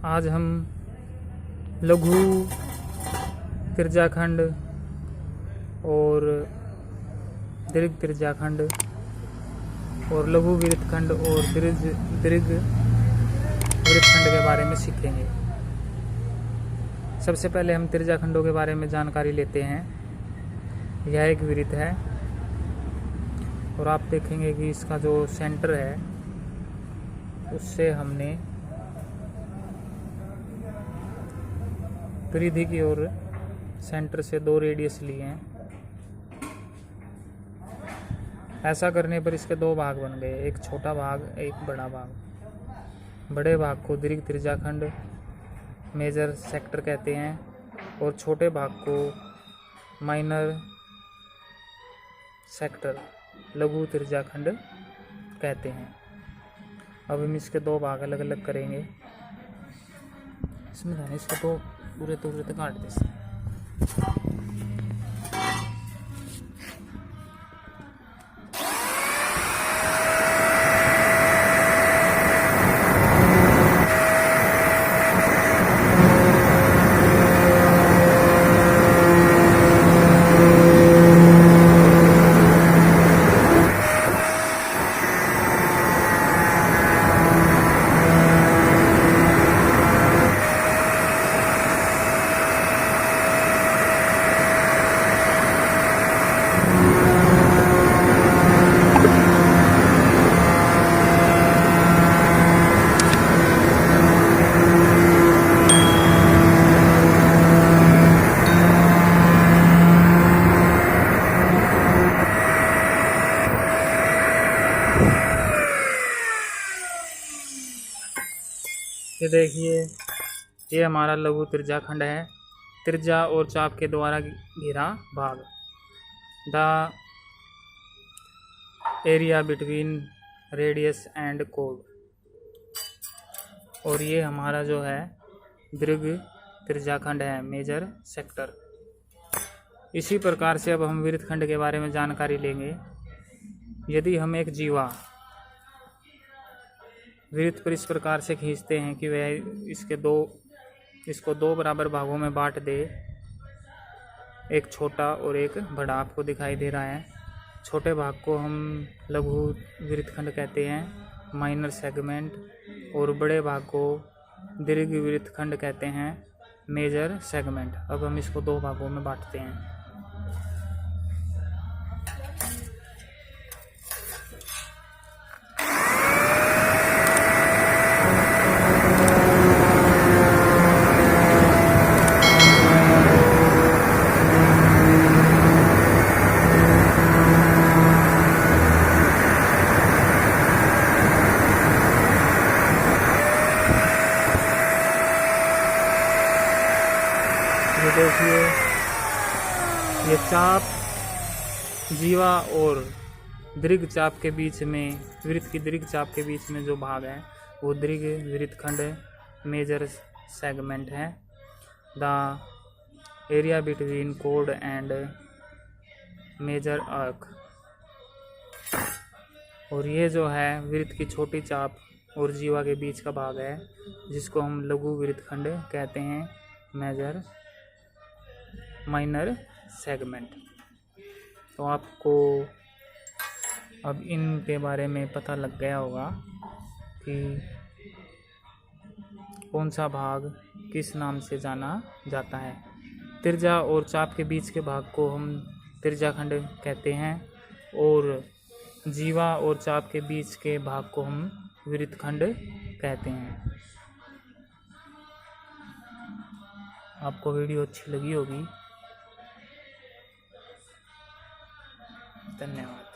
आज हम लघु त्रिज्याखंड और दीर्घ त्रिज्याखंड और लघु वृत्तखंड और दीर्घ वृत्तखंड के बारे में सीखेंगे। सबसे पहले हम त्रिज्याखंडों के बारे में जानकारी लेते हैं। यह एक वृत्त है और आप देखेंगे कि इसका जो सेंटर है उससे हमने परिधि की ओर सेंटर से 2 रेडियस लिए हैं। ऐसा करने पर इसके 2 भाग बन गए, एक छोटा भाग एक बड़ा भाग। बड़े भाग को दीर्घ त्रिज्याखंड मेजर सेक्टर कहते हैं और छोटे भाग को माइनर सेक्टर लघु त्रिज्याखंड कहते हैं। अब हम इसके 2 भाग अलग अलग करेंगे। इसमें जाने इसको तो पूरे काट देते हैं। ये देखिए, ये हमारा लघु त्रिज्याखंड है। त्रिज्या और चाप के द्वारा घिरा भाग, the area between radius and code. और ये हमारा जो है दीर्घ त्रिज्याखंड है, मेजर सेक्टर। इसी प्रकार से अब हम वृत्तखंड के बारे में जानकारी लेंगे। यदि हम एक जीवा वृत्त पर इस प्रकार से खींचते हैं कि वह इसको 2 बराबर भागों में बांट दे, एक छोटा और एक बड़ा, आपको दिखाई दे रहा है। छोटे भाग को हम लघु वृत्तखंड कहते हैं, माइनर सेगमेंट, और बड़े भाग को दीर्घ वृत्तखंड कहते हैं, मेजर सेगमेंट। अब हम इसको 2 भागों में बांटते हैं। ये देखिए, ये चाप जीवा और दीर्घ चाप के बीच में, वृत्त की दीर्घ चाप के बीच में जो भाग है वो दीर्घ वृत्तखंड मेजर सेगमेंट है। द एरिया बिटवीन कोड एंड मेजर आर्क। और ये जो है वृत्त की छोटी चाप और जीवा के बीच का भाग है, जिसको हम लघु वृत्तखंड कहते हैं, मेजर माइनर सेगमेंट। तो आपको अब इनके बारे में पता लग गया होगा कि कौन सा भाग किस नाम से जाना जाता है। त्रिज्या और चाप के बीच के भाग को हम त्रिज्याखंड कहते हैं और जीवा और चाप के बीच के भाग को हम वृत्तखंड कहते हैं। आपको वीडियो अच्छी लगी होगी। धन्यवाद।